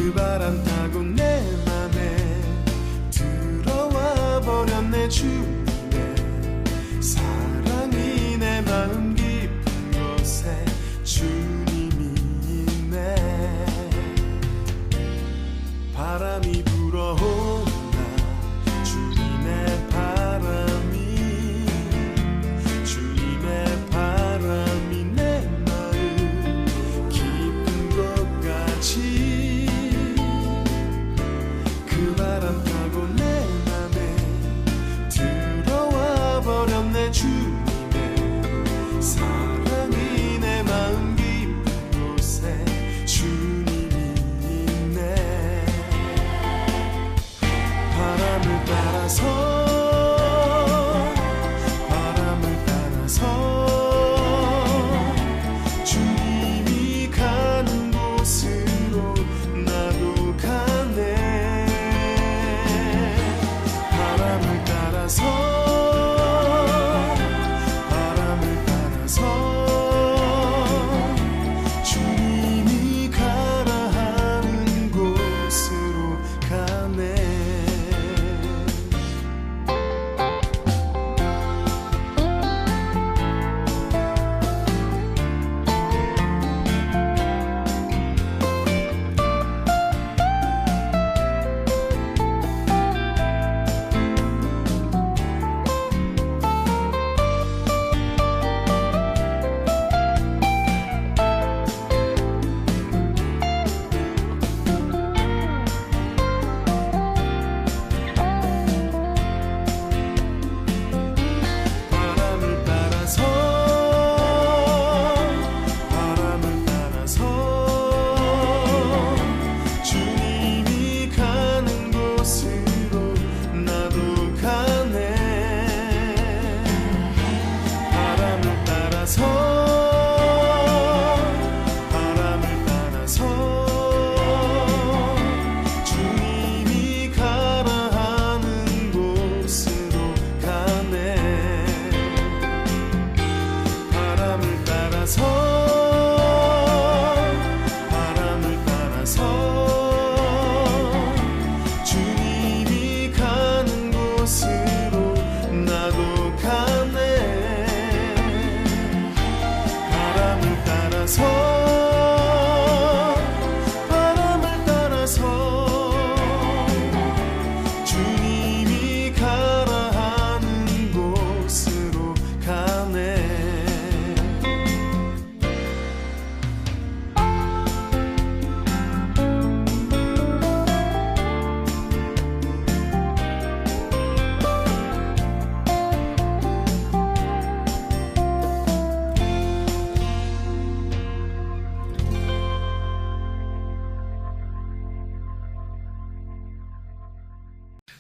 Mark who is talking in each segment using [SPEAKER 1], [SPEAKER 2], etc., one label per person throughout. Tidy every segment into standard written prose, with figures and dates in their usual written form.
[SPEAKER 1] 그 바람 타고 내 맘에 들어와 버렸네. 주님의 사랑이 내 마음 깊은 곳에 주님이 있네. 바람이 불어온다. 주님의 바람이 내 마음 깊은 곳까지 그 바람 타고 내 맘에 들어와 버렸네. 주님의 사랑이 내 마음 깊은 곳에 주님이 있네. 바람을 따라서 주님이 가는 곳으로 나도 가네. 바람을 따라서 주님이 가라 하는 곳으로 가네. 주님이 가는 곳으로 나도 가네. 바람을 따라서 주님이 가라 하는 곳으로 가네. 바람을 따라서 주님이 가는 곳으로 나도 가네. 바람을 따라서 주님이 가라 하는 곳으로 가네.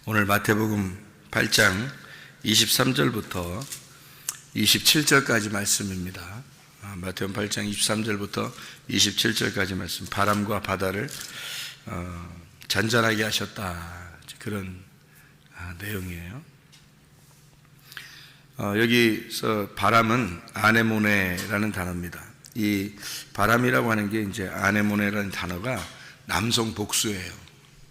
[SPEAKER 2] 오늘 마태복음 8장 23절부터 27절까지 말씀입니다. 마태복음 8장 23절부터 27절까지 말씀. 바람과 바다를 잔잔하게 하셨다. 그런 내용이에요. 여기서 바람은 아네모네라는 단어입니다. 이 바람이라고 하는 게 이제 아네모네라는 단어가 남성 복수예요.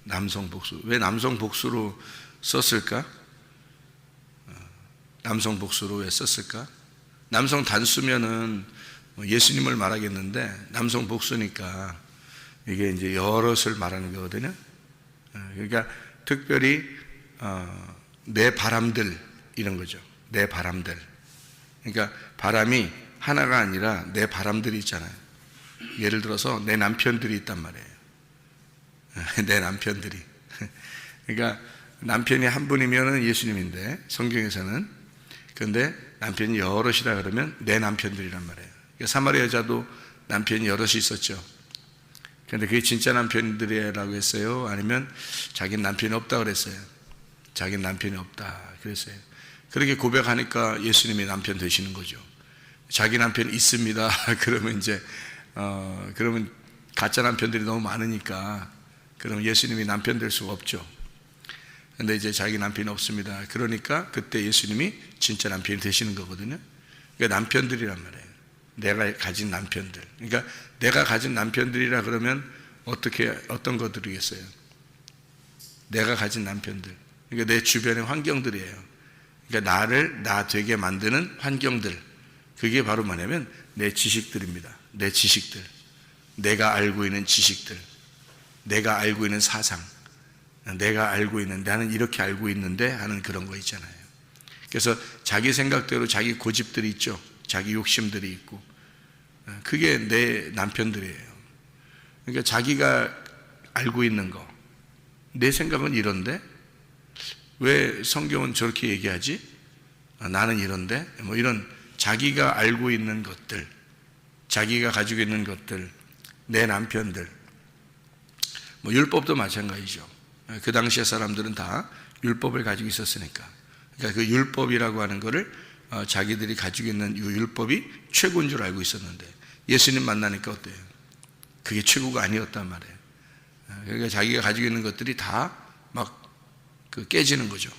[SPEAKER 2] 남성 복수. 왜 남성 복수로 썼을까? 남성 복수로 왜 썼을까? 남성 단수면은 예수님을 말하겠는데 남성 복수니까 이게 이제 여럿을 말하는 거거든요. 그러니까 특별히 내 바람들 이런 거죠. 내 바람들. 그러니까 바람이 하나가 아니라 내 바람들이 있잖아요. 예를 들어서 내 남편들이 있단 말이에요. 내 남편들이. 그러니까 남편이 한 분이면 예수님인데 성경에서는, 그런데 남편이 여럿이라 그러면 내 남편들이란 말이에요. 그러니까 사마리아 여자도 남편이 여럿이 있었죠. 그런데 그게 진짜 남편들이라고 했어요? 아니면 자기는 남편이 없다 그랬어요? 자기는 남편이 없다 그랬어요. 그렇게 고백하니까 예수님이 남편 되시는 거죠. 자기 남편 있습니다 그러면 이제 그러면 가짜 남편들이 너무 많으니까 그럼 예수님이 남편 될 수가 없죠. 근데 이제 자기 남편이 없습니다. 그러니까 그때 예수님이 진짜 남편이 되시는 거거든요. 그러니까 남편들이란 말이에요. 내가 가진 남편들. 그러니까 내가 가진 남편들이라 그러면 어떤 것들이겠어요? 내가 가진 남편들, 그러니까 내 주변의 환경들이에요. 그러니까 나를 나 되게 만드는 환경들, 그게 바로 뭐냐면 내 지식들입니다. 내 지식들, 내가 알고 있는 지식들, 내가 알고 있는 사상, 내가 알고 있는, 나는 이렇게 알고 있는데 하는 그런 거 있잖아요. 그래서 자기 생각대로 자기 고집들이 있죠. 자기 욕심들이 있고, 그게 내 남편들이에요. 그러니까 자기가 알고 있는 거, 내 생각은 이런데 왜 성경은 저렇게 얘기하지? 나는 이런데, 뭐 이런 자기가 알고 있는 것들, 자기가 가지고 있는 것들, 내 남편들, 뭐 율법도 마찬가지죠. 그 당시의 사람들은 다 율법을 가지고 있었으니까. 그러니까 그 율법이라고 하는 거를 자기들이 가지고 있는 이 율법이 최고인 줄 알고 있었는데 예수님 만나니까 어때요? 그게 최고가 아니었단 말이에요. 그러니까 자기가 가지고 있는 것들이 다 막 깨지는 거죠.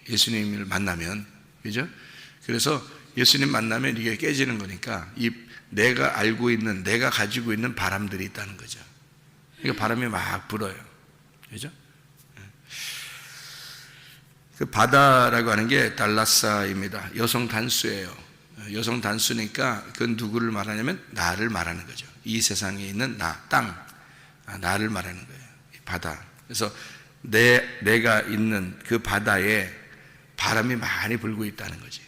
[SPEAKER 2] 예수님을 만나면, 그죠? 그래서 예수님 만나면 이게 깨지는 거니까 이 내가 알고 있는, 내가 가지고 있는 바람들이 있다는 거죠. 그러니까 바람이 막 불어요. 그죠? 그 바다라고 하는 게 달라사입니다. 여성 단수예요. 여성 단수니까 그건 누구를 말하냐면 나를 말하는 거죠. 이 세상에 있는 나, 땅, 나를 말하는 거예요. 바다. 그래서 내가 있는 그 바다에 바람이 많이 불고 있다는 거지.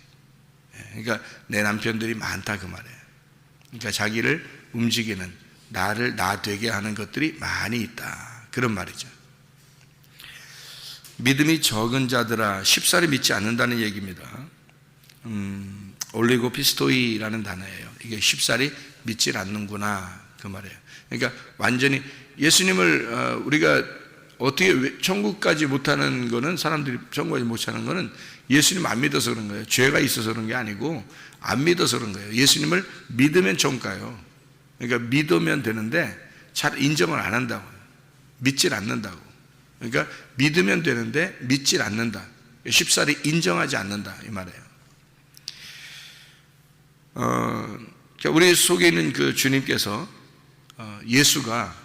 [SPEAKER 2] 그러니까 내 남편들이 많다 그 말이에요. 그러니까 자기를 움직이는, 나를 나 되게 하는 것들이 많이 있다, 그런 말이죠. 믿음이 적은 자들아 쉽사리 믿지 않는다는 얘기입니다. 올리고피스토이라는 단어예요. 이게 쉽사리 믿질 않는구나 그 말이에요. 그러니까 완전히 예수님을 우리가 어떻게 천국까지 못하는 거는, 사람들이 천국까지 못하는 거는 예수님 안 믿어서 그런 거예요. 죄가 있어서 그런 게 아니고 안 믿어서 그런 거예요. 예수님을 믿으면 천국 가요. 그러니까 믿으면 되는데 잘 인정을 안 한다고요. 믿질 않는다고. 그러니까 믿으면 되는데 믿질 않는다. 쉽사리 인정하지 않는다 이 말이에요. 그러니까 우리 속에 있는 그 주님께서 예수가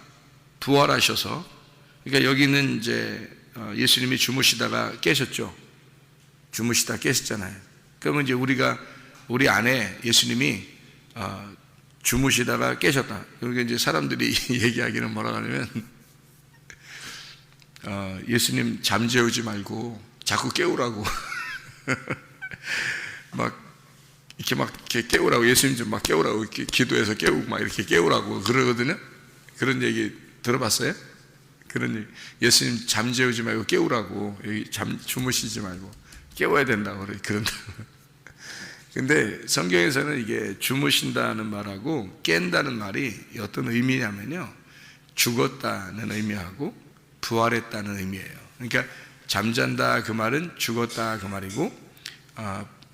[SPEAKER 2] 부활하셔서, 그러니까 여기는 이제 예수님이 주무시다가 깨셨죠. 주무시다 깨셨잖아요. 그러면 이제 우리 안에 예수님이 주무시다가 깨셨다. 그러니까 이제 사람들이 얘기하기는 뭐라 하냐면 예수님 잠재우지 말고 자꾸 깨우라고 이렇게 깨우라고, 예수님 좀 막 깨우라고, 이렇게 기도해서 깨우고 막 이렇게 깨우라고 그러거든요. 그런 얘기 들어봤어요? 그런 얘기. 예수님 잠재우지 말고 깨우라고, 여기 주무시지 말고 깨워야 된다고 그런다고. 근데 성경에서는 이게 주무신다는 말하고 깬다는 말이 어떤 의미냐면요, 죽었다는 의미하고 부활했다는 의미예요. 그러니까 잠잔다 그 말은 죽었다 그 말이고,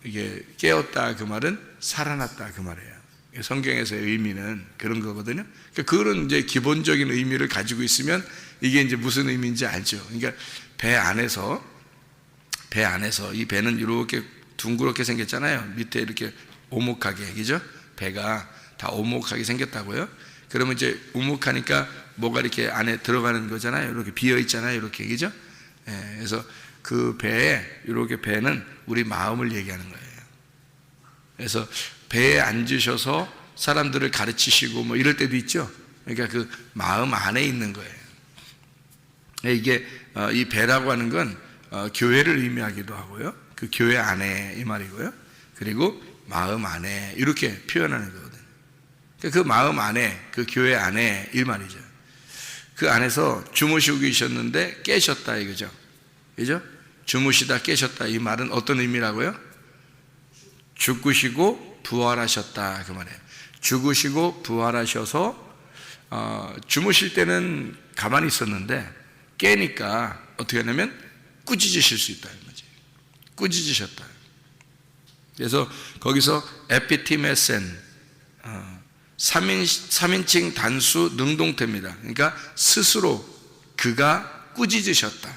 [SPEAKER 2] 이게 깨었다 그 말은 살아났다 그 말이에요. 성경에서의 의미는 그런 거거든요. 그러니까 그런 이제 기본적인 의미를 가지고 있으면 이게 이제 무슨 의미인지 알죠. 그러니까 배 안에서 이 배는 이렇게 둥그렇게 생겼잖아요. 밑에 이렇게 오목하게, 그죠? 배가 다 오목하게 생겼다고요. 그러면 이제 오목하니까 뭐가 이렇게 안에 들어가는 거잖아요. 이렇게 비어 있잖아요. 이렇게, 그죠? 그래서 그 배에, 이렇게 배는 우리 마음을 얘기하는 거예요. 그래서 배에 앉으셔서 사람들을 가르치시고 뭐 이럴 때도 있죠. 그러니까 그 마음 안에 있는 거예요. 이게 이 배라고 하는 건 교회를 의미하기도 하고요. 그 교회 안에 이 말이고요. 그리고 마음 안에 이렇게 표현하는 거거든요. 그 마음 안에, 그 교회 안에 이 말이죠. 그 안에서 주무시고 계셨는데 깨셨다 이거죠. 그죠? 주무시다 깨셨다 이 말은 어떤 의미라고요? 죽으시고 부활하셨다 그 말이에요. 죽으시고 부활하셔서 주무실 때는 가만히 있었는데 깨니까 어떻게 하냐면 꾸짖으실 수 있다 이 거지. 꾸짖으셨다. 그래서 거기서 에피티메센 3인칭 단수 능동태입니다. 그러니까 스스로 그가 꾸짖으셨다.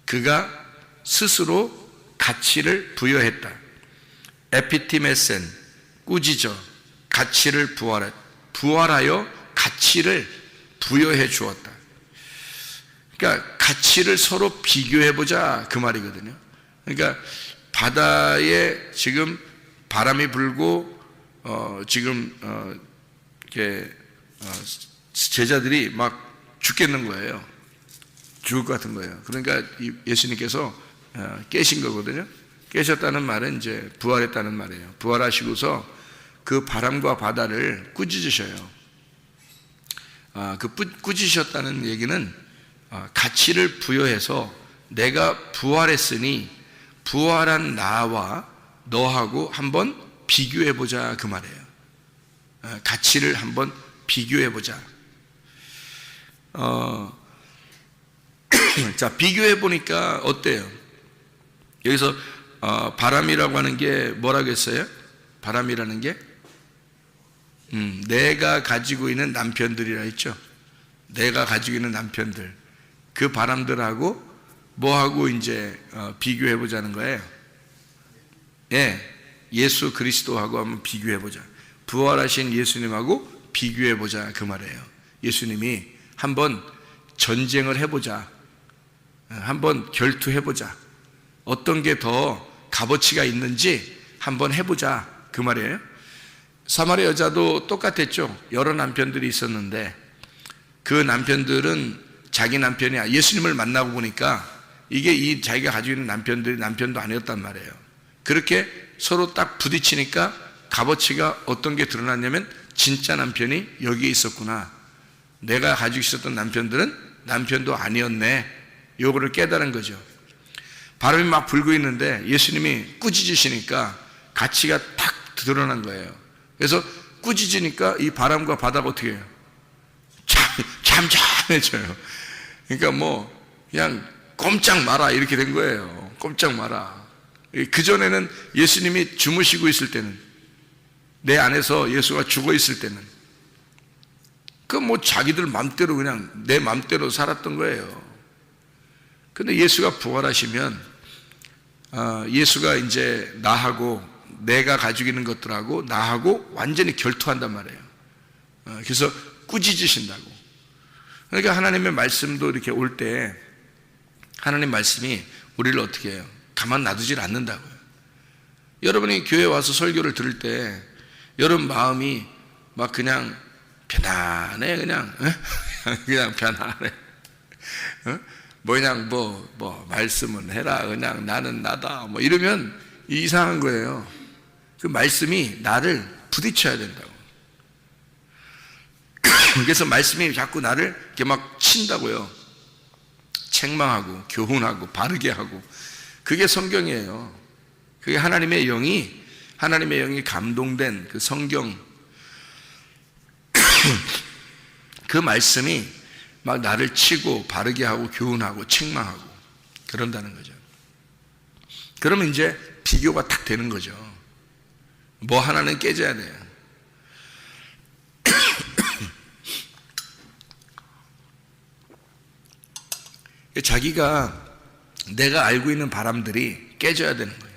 [SPEAKER 2] 그가 스스로 가치를 부여했다. 에피티메센, 꾸짖어, 가치를 부활하여 가치를 부여해 주었다. 그러니까 가치를 서로 비교해보자 그 말이거든요. 그러니까 바다에 지금 바람이 불고 이렇게 제자들이 막 죽겠는 거예요. 죽을 것 같은 거예요. 그러니까 예수님께서 깨신 거거든요. 깨셨다는 말은 이제 부활했다는 말이에요. 부활하시고서 그 바람과 바다를 꾸짖으셔요. 그 꾸짖으셨다는 얘기는 가치를 부여해서 내가 부활했으니 부활한 나와 너하고 한번 비교해보자 그 말이에요. 가치를 한번 비교해보자. 자, 비교해보니까 어때요? 여기서 바람이라고 하는 게 뭐라고 했어요? 바람이라는 게 내가 가지고 있는 남편들이라 했죠. 내가 가지고 있는 남편들, 그 바람들하고 뭐하고 이제 비교해보자는 거예요. 예, 예수 그리스도하고 한번 비교해보자. 부활하신 예수님하고 비교해보자 그 말이에요. 예수님이 한번 전쟁을 해보자. 한번 결투해보자. 어떤 게 더 값어치가 있는지 한번 해보자 그 말이에요. 사마리아 여자도 똑같았죠. 여러 남편들이 있었는데 그 남편들은 자기 남편이 예수님을 만나고 보니까 이게 이 자기가 가지고 있는 남편들이 남편도 아니었단 말이에요. 그렇게 서로 딱 부딪히니까 값어치가 어떤 게 드러났냐면 진짜 남편이 여기에 있었구나. 내가 가지고 있었던 남편들은 남편도 아니었네. 요거를 깨달은 거죠. 바람이 막 불고 있는데 예수님이 꾸짖으시니까 가치가 탁 드러난 거예요. 그래서 꾸짖으니까 이 바람과 바다가 어떻게 해요? 잠잠해져요. 그러니까 뭐 그냥 꼼짝 마라 이렇게 된 거예요. 꼼짝 마라. 그전에는 예수님이 주무시고 있을 때는, 내 안에서 예수가 죽어 있을 때는 그 뭐 자기들 맘대로 그냥 내 맘대로 살았던 거예요. 근데 예수가 부활하시면 예수가 이제 나하고 내가 가지고 있는 것들하고 나하고 완전히 결투한단 말이에요. 그래서 꾸짖으신다고. 그러니까 하나님의 말씀도 이렇게 올 때 하나님 말씀이 우리를 어떻게 해요? 가만 놔두질 않는다고요. 여러분이 교회 와서 설교를 들을 때 여러분 마음이 막 그냥 편안해. 그냥 편안해. 그냥 뭐 말씀은 해라. 그냥 나는 나다. 뭐 이러면 이상한 거예요. 그 말씀이 나를 부딪혀야 된다고. 그래서 말씀이 자꾸 나를 이렇게 막 친다고요. 책망하고 교훈하고 바르게 하고. 그게 성경이에요. 그게 하나님의 영이 감동된 그 성경, 그 말씀이 막 나를 치고 바르게 하고 교훈하고 책망하고 그런다는 거죠. 그러면 이제 비교가 탁 되는 거죠. 뭐 하나는 깨져야 돼요. 자기가 내가 알고 있는 바람들이 깨져야 되는 거예요.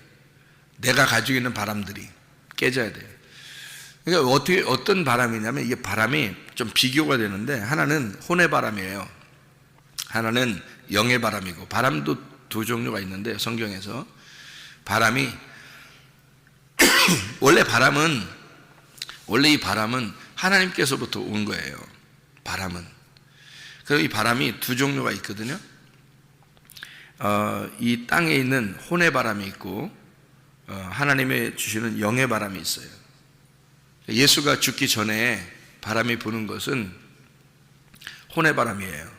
[SPEAKER 2] 내가 가지고 있는 바람들이 깨져야 돼요. 그러니까 어떤 바람이냐면 이게 바람이 좀 비교가 되는데 하나는 혼의 바람이에요. 하나는 영의 바람이고, 바람도 두 종류가 있는데 성경에서 바람이 원래 이 바람은 하나님께서부터 온 거예요. 바람은. 그리고 이 바람이 두 종류가 있거든요. 이 땅에 있는 혼의 바람이 있고 하나님의 주시는 영의 바람이 있어요. 예수가 죽기 전에 바람이 부는 것은 혼의 바람이에요.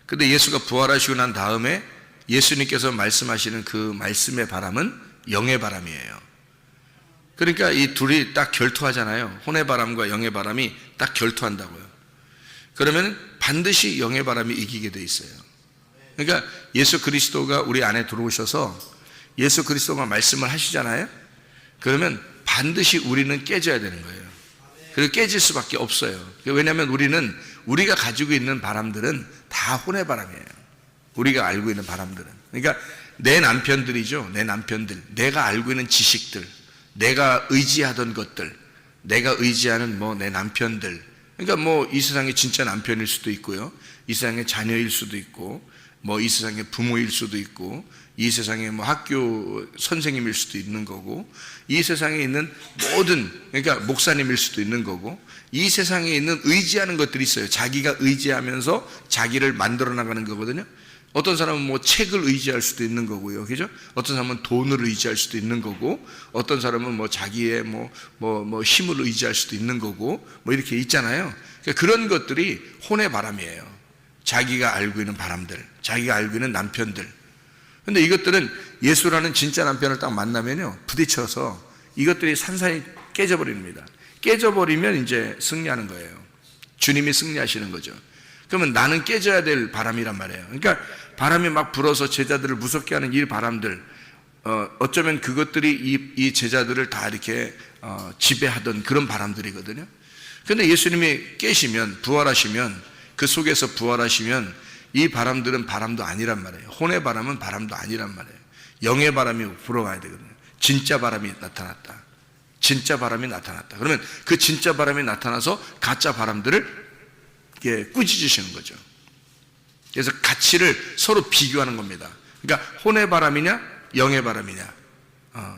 [SPEAKER 2] 근데 예수가 부활하시고 난 다음에 예수님께서 말씀하시는 그 말씀의 바람은 영의 바람이에요. 그러니까 이 둘이 딱 결투하잖아요. 혼의 바람과 영의 바람이 딱 결투한다고요. 그러면 반드시 영의 바람이 이기게 돼 있어요. 그러니까 예수 그리스도가 우리 안에 들어오셔서 예수 그리스도가 말씀을 하시잖아요. 그러면 반드시 우리는 깨져야 되는 거예요. 그리고 깨질 수밖에 없어요. 왜냐하면 우리가 가지고 있는 바람들은 다 혼의 바람이에요. 우리가 알고 있는 바람들은. 그러니까 내 남편들이죠. 내 남편들. 내가 알고 있는 지식들. 내가 의지하던 것들. 내가 의지하는 내 남편들. 그러니까 뭐 이 세상의 진짜 남편일 수도 있고요, 이 세상의 자녀일 수도 있고, 뭐 이 세상의 부모일 수도 있고, 이 세상의 뭐 학교 선생님일 수도 있는 거고, 이 세상에 있는 모든, 그러니까 목사님일 수도 있는 거고, 이 세상에 있는 의지하는 것들이 있어요. 자기가 의지하면서 자기를 만들어 나가는 거거든요. 어떤 사람은 뭐 책을 의지할 수도 있는 거고요, 그죠? 어떤 사람은 돈을 의지할 수도 있는 거고, 어떤 사람은 뭐 자기의 뭐 힘을 의지할 수도 있는 거고, 뭐 이렇게 있잖아요. 그러니까 그런 것들이 혼의 바람이에요. 자기가 알고 있는 바람들, 자기가 알고 있는 남편들. 근데 이것들은 예수라는 진짜 남편을 딱 만나면요, 부딪혀서 이것들이 산산이 깨져버립니다. 깨져버리면 이제 승리하는 거예요. 주님이 승리하시는 거죠. 그러면 나는 깨져야 될 바람이란 말이에요. 그러니까 바람이 막 불어서 제자들을 무섭게 하는 이 바람들, 어쩌면 그것들이 이 제자들을 다 이렇게 지배하던 그런 바람들이거든요. 그런데 예수님이 깨시면, 부활하시면, 그 속에서 부활하시면 이 바람들은 바람도 아니란 말이에요. 혼의 바람은 바람도 아니란 말이에요. 영의 바람이 불어와야 되거든요. 진짜 바람이 나타났다. 진짜 바람이 나타났다. 그러면 그 진짜 바람이 나타나서 가짜 바람들을 꾸짖으시는 거죠. 그래서 가치를 서로 비교하는 겁니다. 그러니까 혼의 바람이냐 영의 바람이냐,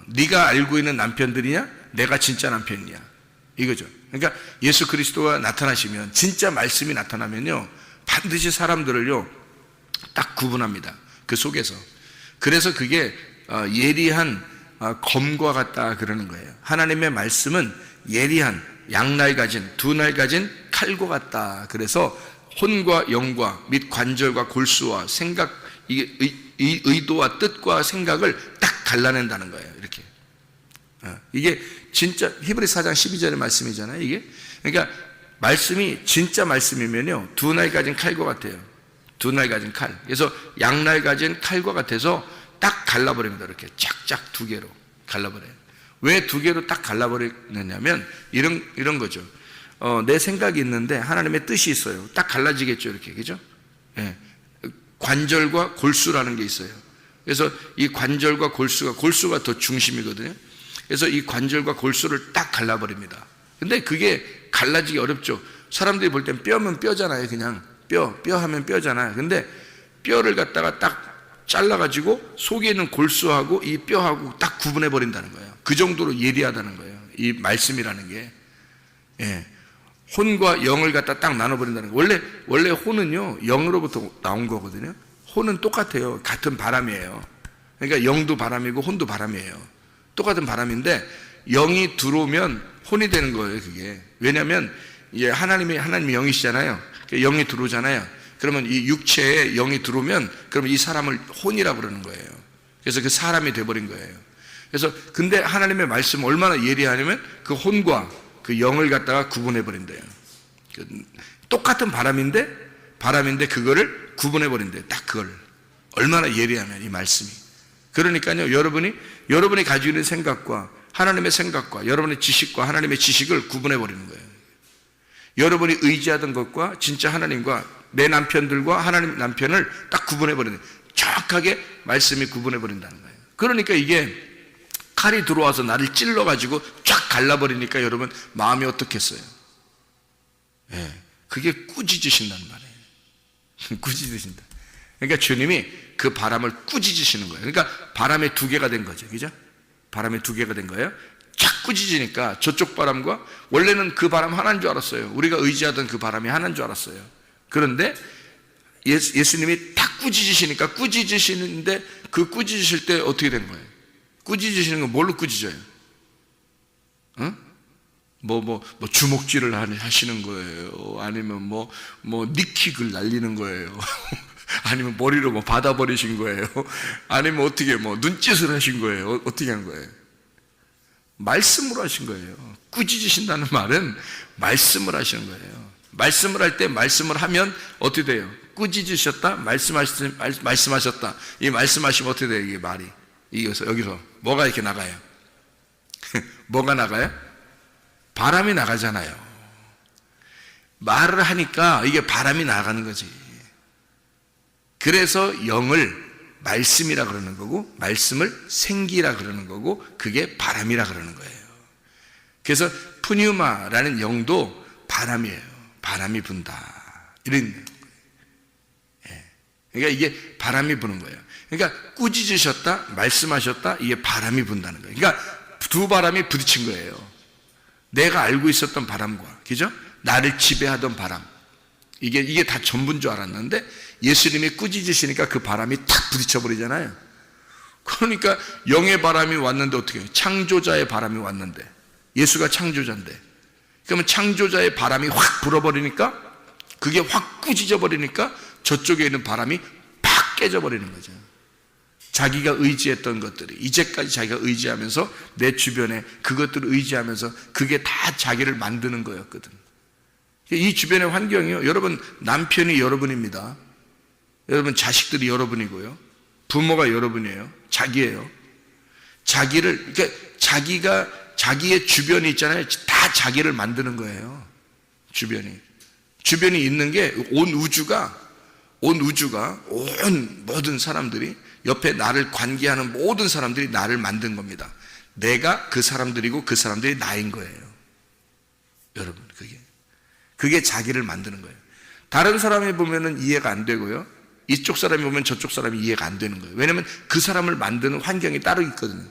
[SPEAKER 2] 네가 알고 있는 남편들이냐 내가 진짜 남편이냐, 이거죠. 그러니까 예수 그리스도가 나타나시면, 진짜 말씀이 나타나면요, 반드시 사람들을요 딱 구분합니다. 그 속에서. 그래서 그게 예리한 검과 같다 그러는 거예요. 하나님의 말씀은 예리한 양날 가진, 두 날 가진 칼과 같다. 그래서 혼과 영과 및 관절과 골수와 생각, 이 의도와 뜻과 생각을 딱 갈라낸다는 거예요. 이렇게. 이게 진짜 히브리서 4장 12절의 말씀이잖아요, 이게. 그러니까 말씀이 진짜 말씀이면요, 두 날 가진 칼과 같아요. 두 날 가진 칼. 그래서 양날 가진 칼과 같아서 딱 갈라버립니다. 이렇게 쫙쫙 두 개로 갈라버려요. 왜 두 개로 딱 갈라버리느냐면 이런 거죠. 내 생각이 있는데 하나님의 뜻이 있어요. 딱 갈라지겠죠, 이렇게. 그죠? 예. 관절과 골수라는 게 있어요. 그래서 이 관절과 골수가 더 중심이거든요. 그래서 이 관절과 골수를 딱 갈라버립니다. 근데 그게 갈라지기 어렵죠. 사람들이 볼 땐 뼈면 뼈잖아요. 그냥 뼈 하면 뼈잖아요. 근데 뼈를 갖다가 딱 잘라가지고 속에 있는 골수하고 이 뼈하고 딱 구분해 버린다는 거예요. 그 정도로 예리하다는 거예요, 이 말씀이라는 게. 예. 혼과 영을 갖다 딱 나눠버린다는 거예요. 원래 혼은요 영으로부터 나온 거거든요. 혼은 똑같아요. 같은 바람이에요. 그러니까 영도 바람이고 혼도 바람이에요. 똑같은 바람인데 영이 들어오면 혼이 되는 거예요, 그게. 왜냐하면 이제 하나님이 영이시잖아요. 영이 들어오잖아요. 그러면 이 육체에 영이 들어오면 그러면 이 사람을 혼이라고 그러는 거예요. 그래서 그 사람이 돼버린 거예요. 그래서 근데 하나님의 말씀은 얼마나 예리하냐면 그 혼과 그 영을 갖다가 구분해 버린대요. 똑같은 바람인데 그거를 구분해 버린대요. 딱 그걸. 얼마나 예리하면 이 말씀이. 그러니까요, 여러분이 가지고 있는 생각과 하나님의 생각과 여러분의 지식과 하나님의 지식을 구분해 버리는 거예요. 여러분이 의지하던 것과 진짜 하나님과 내 남편들과 하나님 남편을 딱 구분해 버리는 거예요. 정확하게 말씀이 구분해 버린다는 거예요. 그러니까 이게 칼이 들어와서 나를 찔러가지고 쫙 갈라버리니까 여러분 마음이 어떻겠어요? 예, 그게 꾸짖으신다는 말이에요. 꾸짖으신다. 그러니까 주님이 그 바람을 꾸짖으시는 거예요. 그러니까 바람의 두 개가 된 거죠, 그죠? 바람의 두 개가 된 거예요. 쫙 꾸짖으니까 저쪽 바람과, 원래는 그 바람 하나인 줄 알았어요. 우리가 의지하던 그 바람이 하나인 줄 알았어요. 그런데 예수님이 딱 꾸짖으시니까, 꾸짖으시는데 그 꾸짖으실 때 어떻게 되는 거예요? 꾸짖으시는 건 뭘로 꾸짖어요? 응? 뭐 주먹질을 하시는 거예요? 아니면 뭐 니킥을 날리는 거예요? 아니면 머리로 뭐 받아버리신 거예요? 아니면 어떻게 눈짓을 하신 거예요? 어떻게 한 거예요? 말씀으로 하신 거예요. 꾸짖으신다는 말은 말씀을 하시는 거예요. 말씀을 할 때 말씀을 하면 어떻게 돼요? 꾸짖으셨다, 말씀하셨다. 이 말씀하시면 어떻게 돼요? 이게 말이. 여기서 뭐가 이렇게 나가요? 뭐가 나가요? 바람이 나가잖아요. 말을 하니까 이게 바람이 나가는 거지. 그래서 영을 말씀이라 그러는 거고, 말씀을 생기라 그러는 거고, 그게 바람이라 그러는 거예요. 그래서 푸뉴마라는 영도 바람이에요. 바람이 분다. 이런 거예요. 예. 그러니까 이게 바람이 부는 거예요. 그러니까 꾸짖으셨다, 말씀하셨다, 이게 바람이 분다는 거예요. 그러니까 두 바람이 부딪힌 거예요. 내가 알고 있었던 바람과, 그죠? 나를 지배하던 바람. 이게 다 전부인 줄 알았는데 예수님이 꾸짖으시니까 그 바람이 탁 부딪혀 버리잖아요. 그러니까 영의 바람이 왔는데 어떻게 해요? 창조자의 바람이 왔는데, 예수가 창조자인데, 그러면 창조자의 바람이 확 불어버리니까, 그게 확 꾸짖어 버리니까 저쪽에 있는 바람이 팍 깨져 버리는 거죠. 자기가 의지했던 것들이, 이제까지 자기가 의지하면서 내 주변에 그것들을 의지하면서 그게 다 자기를 만드는 거였거든. 이 주변의 환경이요, 여러분 남편이 여러분입니다. 여러분 자식들이 여러분이고요, 부모가 여러분이에요. 자기예요. 자기를, 그러니까 자기가, 자기의 주변이 있잖아요. 다 자기를 만드는 거예요. 주변이 있는 게 온 우주가 온 모든 사람들이, 옆에 나를 관계하는 모든 사람들이 나를 만든 겁니다. 내가 그 사람들이고 그 사람들이 나인 거예요. 여러분, 그게 자기를 만드는 거예요. 다른 사람이 보면은 이해가 안 되고요, 이쪽 사람이 보면 저쪽 사람이 이해가 안 되는 거예요. 왜냐하면 그 사람을 만드는 환경이 따로 있거든요.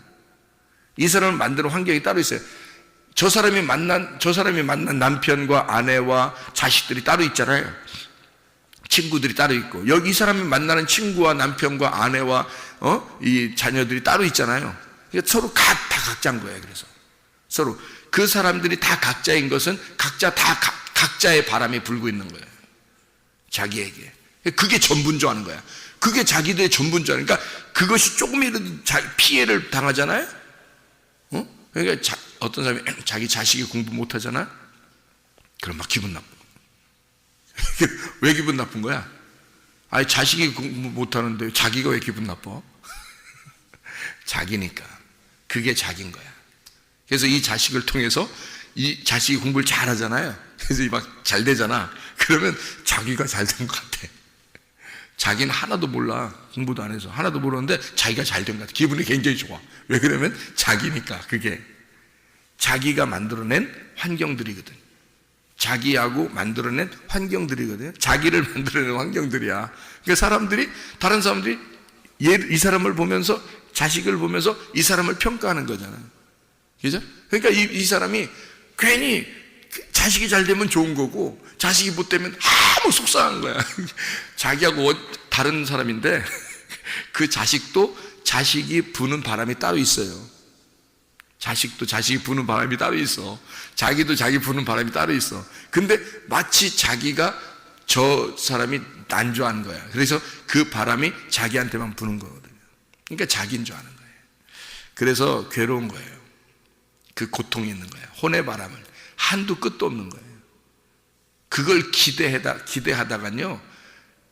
[SPEAKER 2] 이 사람을 만드는 환경이 따로 있어요. 저 사람이 만난 남편과 아내와 자식들이 따로 있잖아요. 친구들이 따로 있고, 여기 이 사람이 만나는 친구와 남편과 아내와 이 자녀들이 따로 있잖아요. 그러니까 서로 다 각자인 거예요. 그래서 서로 그 사람들이 다 각자인 것은 각자 다 각자의 바람이 불고 있는 거예요. 자기에게. 그게 전부인 줄 아는 거야. 그게 자기들의 전부인 줄 아니까, 그것이 조금이라도 피해를 당하잖아요. 그러니까 어떤 사람이 자기 자식이 공부 못하잖아. 그럼 막 기분 나빠. 왜 기분 나쁜 거야? 아니, 자식이 공부 못하는데 자기가 왜 기분 나빠? 자기니까. 그게 자기인 거야. 그래서 이 자식을 통해서 이 자식이 공부를 잘하잖아요. 그래서 막 잘 되잖아. 그러면 자기가 잘 된 것 같아. 자기는 하나도 몰라. 공부도 안 해서 하나도 모르는데 자기가 잘 된 것 같아. 기분이 굉장히 좋아. 왜 그러면 자기니까. 그게 자기가 만들어낸 환경들이거든. 자기하고 만들어낸 환경들이거든요. 자기를 만들어낸 환경들이야. 그러니까 사람들이, 다른 사람들이 이 사람을 보면서, 자식을 보면서 이 사람을 평가하는 거잖아요. 그죠? 그러니까 이 사람이 괜히 자식이 잘 되면 좋은 거고, 자식이 못 되면 아무 속상한 거야. 자기하고 다른 사람인데 그 자식도 자식이 부는 바람이 따로 있어요. 자식도 자식이 부는 바람이 따로 있어. 자기도 자기 부는 바람이 따로 있어. 근데 마치 자기가 저 사람이 난조한 거야. 그래서 그 바람이 자기한테만 부는 거거든요. 그러니까 자기인 줄 아는 거예요. 그래서 괴로운 거예요. 그 고통이 있는 거예요. 혼의 바람을 한도 끝도 없는 거예요. 그걸 기대하다가요,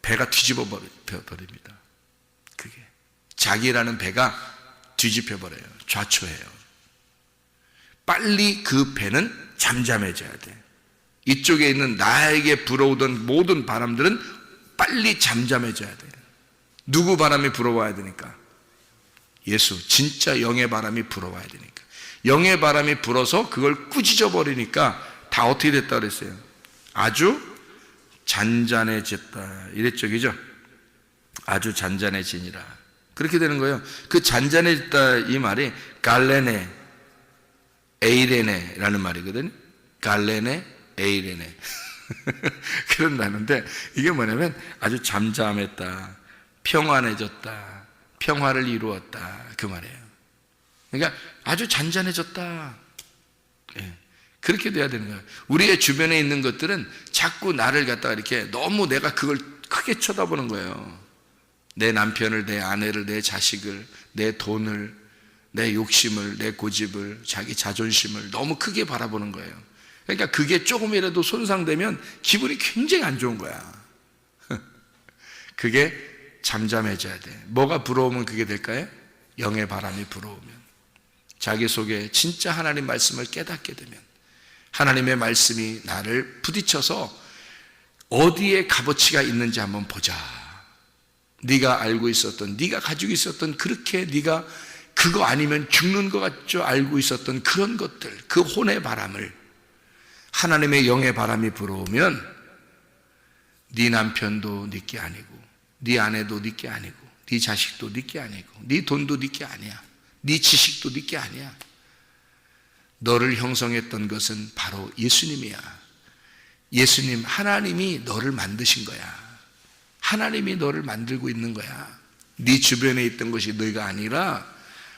[SPEAKER 2] 배가 뒤집어 버립니다. 그게 자기라는 배가 뒤집혀 버려요. 좌초해요. 빨리 그 배는 잠잠해져야 돼. 이쪽에 있는 나에게 불어오던 모든 바람들은 빨리 잠잠해져야 돼. 누구 바람이 불어와야 되니까? 예수, 진짜 영의 바람이 불어와야 되니까. 영의 바람이 불어서 그걸 꾸짖어 버리니까 다 어떻게 됐다 그랬어요? 아주 잔잔해졌다 이랬죠. 그죠? 아주 잔잔해지니라. 그렇게 되는 거예요. 그 잔잔해졌다 이 말이 갈레네 에이레네라는 말이거든요. 갈레네 에이레네 그런 단어인데, 이게 뭐냐면 아주 잠잠했다, 평안해졌다, 평화를 이루었다, 그 말이에요. 그러니까 아주 잔잔해졌다. 예, 그렇게 돼야 되는 거예요. 우리의 주변에 있는 것들은 자꾸 나를 갖다가 이렇게 너무 내가 그걸 크게 쳐다보는 거예요. 내 남편을, 내 아내를, 내 자식을, 내 돈을, 내 욕심을, 내 고집을, 자기 자존심을 너무 크게 바라보는 거예요. 그러니까 그게 조금이라도 손상되면 기분이 굉장히 안 좋은 거야. 그게 잠잠해져야 돼. 뭐가 불어오면 그게 될까요? 영의 바람이 불어오면, 자기 속에 진짜 하나님 말씀을 깨닫게 되면, 하나님의 말씀이 나를 부딪혀서 어디에 값어치가 있는지 한번 보자. 네가 알고 있었던, 네가 가지고 있었던, 그렇게 네가 그거 아니면 죽는 것 같죠 알고 있었던 그런 것들, 그 혼의 바람을, 하나님의 영의 바람이 불어오면 네 남편도 네 게 아니고, 네 아내도 네 게 아니고, 네 자식도 네 게 아니고, 네 돈도 네 게 아니야. 네 지식도 네 게 아니야. 너를 형성했던 것은 바로 예수님이야. 예수님, 하나님이 너를 만드신 거야. 하나님이 너를 만들고 있는 거야. 네 주변에 있던 것이 너희가 아니라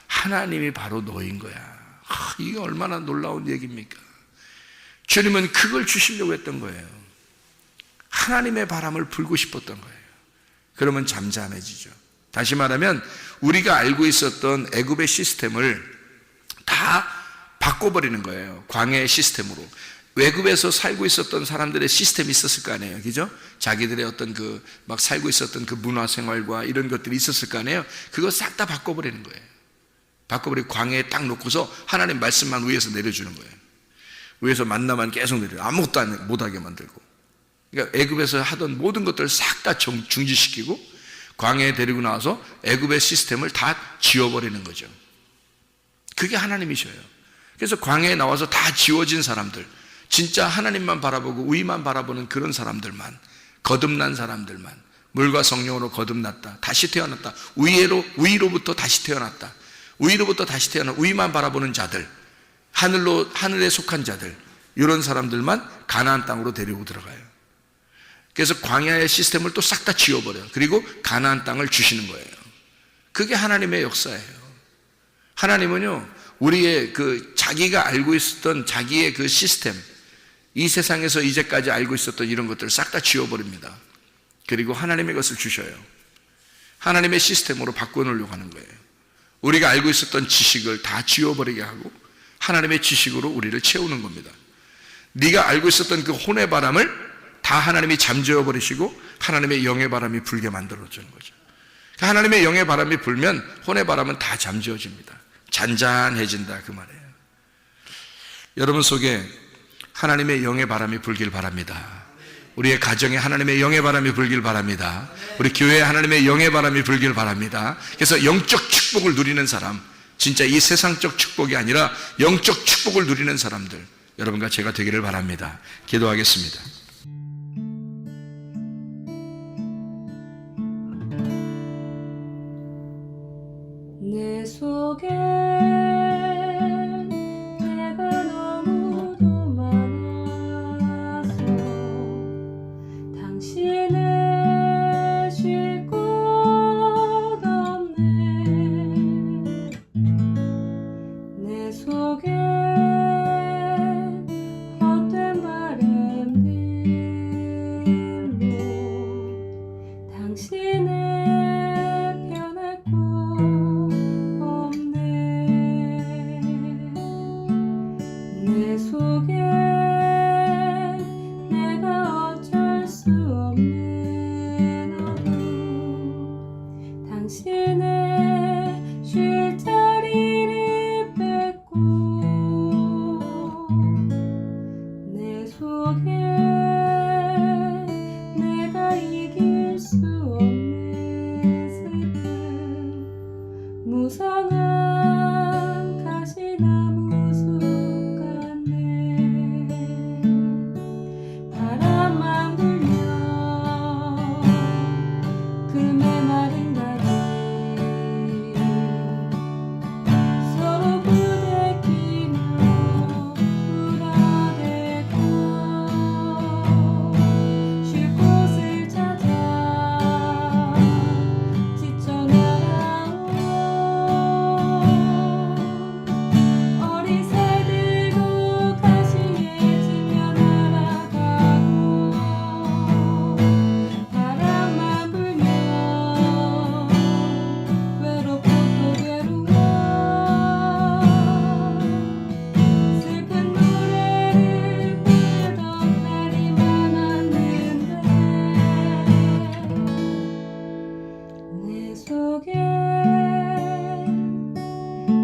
[SPEAKER 2] 하나님이 바로 너인 거야. 이게 얼마나 놀라운 얘기입니까? 주님은 그걸 주시려고 했던 거예요. 하나님의 바람을 불고 싶었던 거예요. 그러면 잠잠해지죠. 다시 말하면 우리가 알고 있었던 애굽의 시스템을 다 바꿔버리는 거예요. 광야의 시스템으로. 외국에서 살고 있었던 사람들의 시스템이 있었을 거 아니에요. 그죠? 자기들의 어떤 막 살고 있었던 그 문화 생활과 이런 것들이 있었을 거 아니에요. 그거 싹 다 바꿔버리는 거예요. 바꿔버리고 광야에 딱 놓고서 하나님 말씀만 위에서 내려주는 거예요. 위에서 만나만 계속 내려. 아무것도 못하게 만들고. 그러니까 애굽에서 하던 모든 것들을 싹 다 중지시키고 광야에 데리고 나와서 애굽의 시스템을 다 지워버리는 거죠. 그게 하나님이셔요. 그래서 광야에 나와서 다 지워진 사람들, 진짜 하나님만 바라보고 위만 바라보는 그런 사람들만, 거듭난 사람들만, 물과 성령으로 거듭났다, 다시 태어났다, 위로부터 다시 태어났다, 위로부터 다시 태어난 위만 바라보는 자들, 하늘에 속한 자들, 이런 사람들만 가나안 땅으로 데리고 들어가요. 그래서 광야의 시스템을 또 싹 다 지워버려요. 그리고 가나안 땅을 주시는 거예요. 그게 하나님의 역사예요. 하나님은요, 우리의 자기가 알고 있었던 자기의 그 시스템, 이 세상에서 이제까지 알고 있었던 이런 것들을 싹 다 지워버립니다. 그리고 하나님의 것을 주셔요. 하나님의 시스템으로 바꿔놓으려고 하는 거예요. 우리가 알고 있었던 지식을 다 지워버리게 하고 하나님의 지식으로 우리를 채우는 겁니다. 네가 알고 있었던 그 혼의 바람을 다 하나님이 잠재워버리시고 하나님의 영의 바람이 불게 만들어주는 거죠. 하나님의 영의 바람이 불면 혼의 바람은 다 잠재워집니다. 잔잔해진다, 그 말이에요. 여러분 속에 하나님의 영의 바람이 불길 바랍니다. 우리의 가정에 하나님의 영의 바람이 불길 바랍니다. 우리 교회에 하나님의 영의 바람이 불길 바랍니다. 그래서 영적 축복을 누리는 사람, 진짜 이 세상적 축복이 아니라 영적 축복을 누리는 사람들, 여러분과 제가 되기를 바랍니다. 기도하겠습니다.
[SPEAKER 3] 내 속에 내가 너무도 많아서 당신을 쉴 곳 없네. 내 속에 헛된 바램들로 당신을 내 속에 내가 어쩔 수 없는 어둠, 당신의 쉴 자리를 뺏고 내 속에 내가 이길 수 없는 슬픔, 무성한 가시나무 바람만 불면 그 메마른 다리 서로 부대끼며 울어대고 쉴 곳을 찾아 지쳐 날아온 어린 새 들고 가시에 지며 날아가고 바람만 불면 외롭고 또 괴로워 슬픈 노래를 부르던 날이 많았는데 내 속에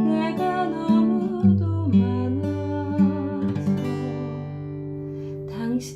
[SPEAKER 3] 내가 너무도 많아서 당신